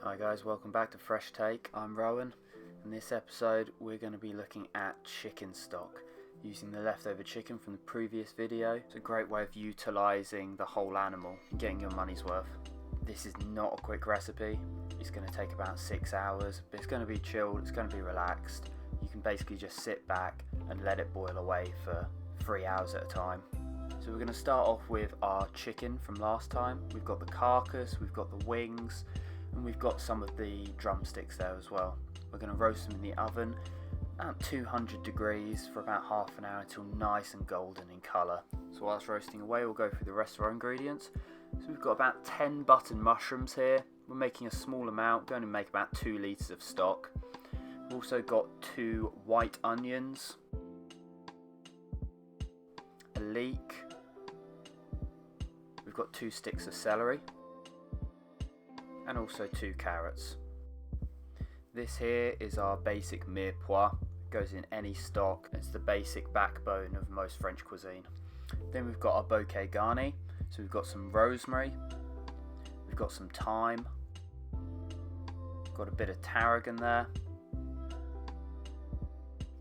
Hi guys, welcome back to Fresh Take. I'm Rowan. In this episode we're going to be looking at chicken stock using the leftover chicken from the previous video. It's a great way of utilising the whole animal and getting your money's worth. This is not a quick recipe. It's going to take about 6 hours, but it's going to be chilled, it's going to be relaxed. You can basically just sit back and let it boil away for 3 hours at a time. So we're going to start off with our chicken from last time. We've got the carcass, we've got the wings, and we've got some of the drumsticks there as well. We're going to roast them in the oven at 200 degrees for about half an hour until nice and golden in colour. So while it's roasting away, we'll go through the rest of our ingredients. So we've got about 10 button mushrooms here. We're making a small amount, going to make about 2 litres of stock. We've also got 2 white onions, a leek, we've got 2 sticks of celery, and also 2 carrots. This here is our basic mirepoix. It goes in any stock. It's the basic backbone of most French cuisine. Then we've got our bouquet garni. So we've got some rosemary, we've got some thyme, got a bit of tarragon there,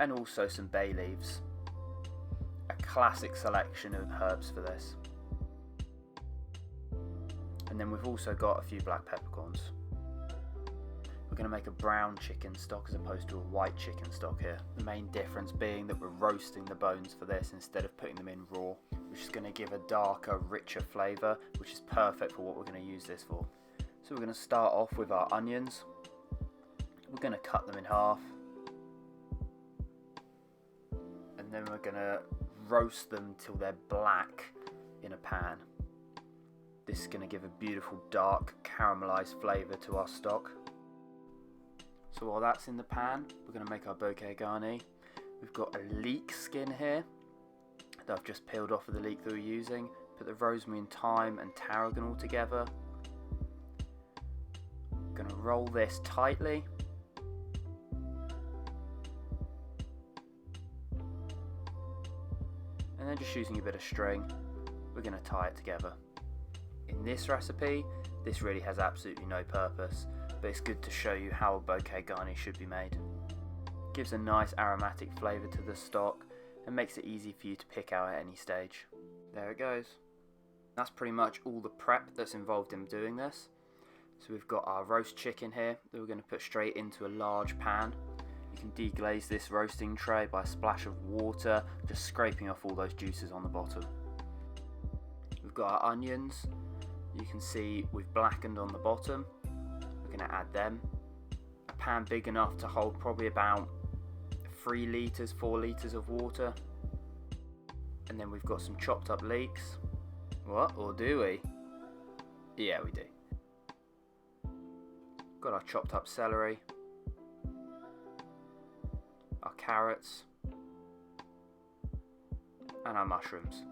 and also some bay leaves. A classic selection of herbs for this. And then we've also got a few black peppercorns. We're going to make a brown chicken stock as opposed to a white chicken stock here. The main difference being that we're roasting the bones for this instead of putting them in raw, which is going to give a darker, richer flavour, which is perfect for what we're going to use this for. So we're going to start off with our onions. We're going to cut them in half. And then we're going to roast them till they're black in a pan. This is going to give a beautiful dark caramelised flavour to our stock. So while that's in the pan, we're going to make our bouquet garni. We've got a leek skin here that I've just peeled off of the leek that we're using. Put the rosemary and thyme and tarragon all together. Going to roll this tightly. And then just using a bit of string, we're going to tie it together. In this recipe, this really has absolutely no purpose, but it's good to show you how a bouquet garni should be made. It gives a nice aromatic flavour to the stock and makes it easy for you to pick out at any stage. There it goes. That's pretty much all the prep that's involved in doing this. So we've got our roast chicken here that we're going to put straight into a large pan. You can deglaze this roasting tray by a splash of water, just scraping off all those juices on the bottom. We've got our onions. You can see we've blackened on the bottom. We're going to add them. A pan big enough to hold probably about 3 litres, 4 litres of water. And then we've got some chopped up leeks. What? Or do we? Yeah, we do. Got our chopped up celery. Our carrots. And our mushrooms.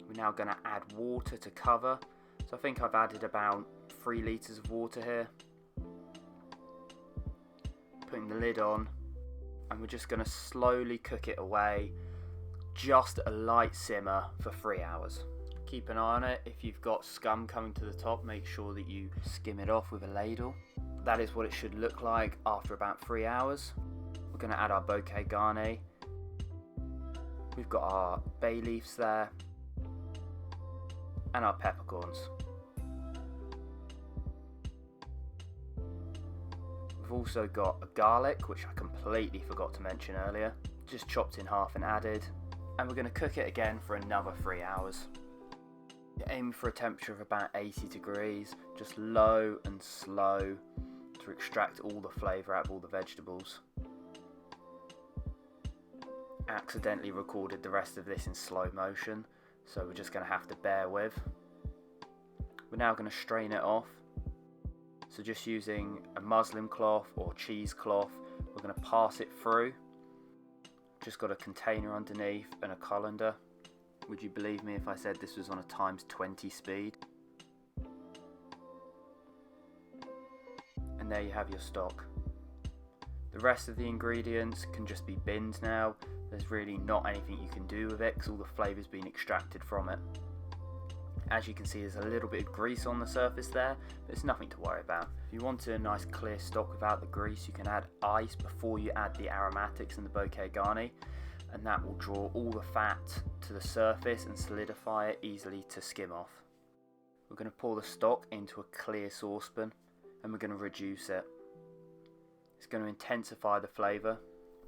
We're now going to add water to cover. So I think I've added about 3 litres of water here. Putting the lid on, and we're just going to slowly cook it away, just a light simmer for 3 hours. Keep an eye on it. If you've got scum coming to the top, make sure that you skim it off with a ladle. That is what it should look like after about 3 hours. We're going to add our bouquet garni. We've got our bay leaves there, and our peppercorns. We've also got a garlic, which I completely forgot to mention earlier, just chopped in half and added, and we're going to cook it again for another 3 hours. Aim for a temperature of about 80 degrees, just low and slow to extract all the flavour out of all the vegetables. Accidentally recorded the rest of this in slow motion, so we're just going to have to bear with. We're now going to strain it off. So just using a muslin cloth or cheesecloth, we're going to pass it through. Just got a container underneath and a colander. Would you believe me if I said this was on a ×20 speed? And there you have your stock. The rest of the ingredients can just be binned now. There's really not anything you can do with it because all the flavour's been extracted from it. As you can see, there's a little bit of grease on the surface there, but it's nothing to worry about. If you want a nice clear stock without the grease, you can add ice before you add the aromatics and the bouquet garni, and that will draw all the fat to the surface and solidify it easily to skim off. We're going to pour the stock into a clear saucepan and we're going to reduce it. It's going to intensify the flavour.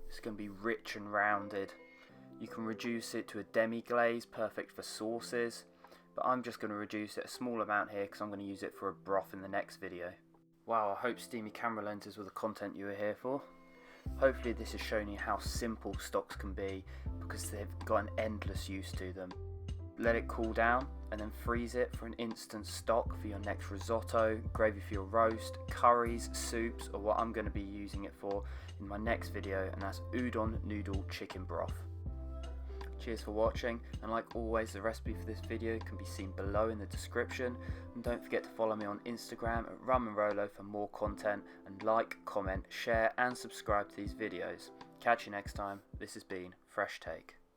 It's going to be rich and rounded. You can reduce it to a demi-glaze, perfect for sauces, but I'm just going to reduce it a small amount here because I'm going to use it for a broth in the next video. Wow, I hope steamy camera lenses were the content you were here for. Hopefully this has shown you how simple stocks can be because they've got an endless use to them. Let it cool down and then freeze it for an instant stock for your next risotto, gravy for your roast, curries, soups, or what I'm going to be using it for in my next video, and that's udon noodle chicken broth. Cheers for watching, and like always, the recipe for this video can be seen below in the description, and don't forget to follow me on Instagram at RumandRolo for more content, and like, comment, share and subscribe to these videos. Catch you next time. This has been Fresh Take.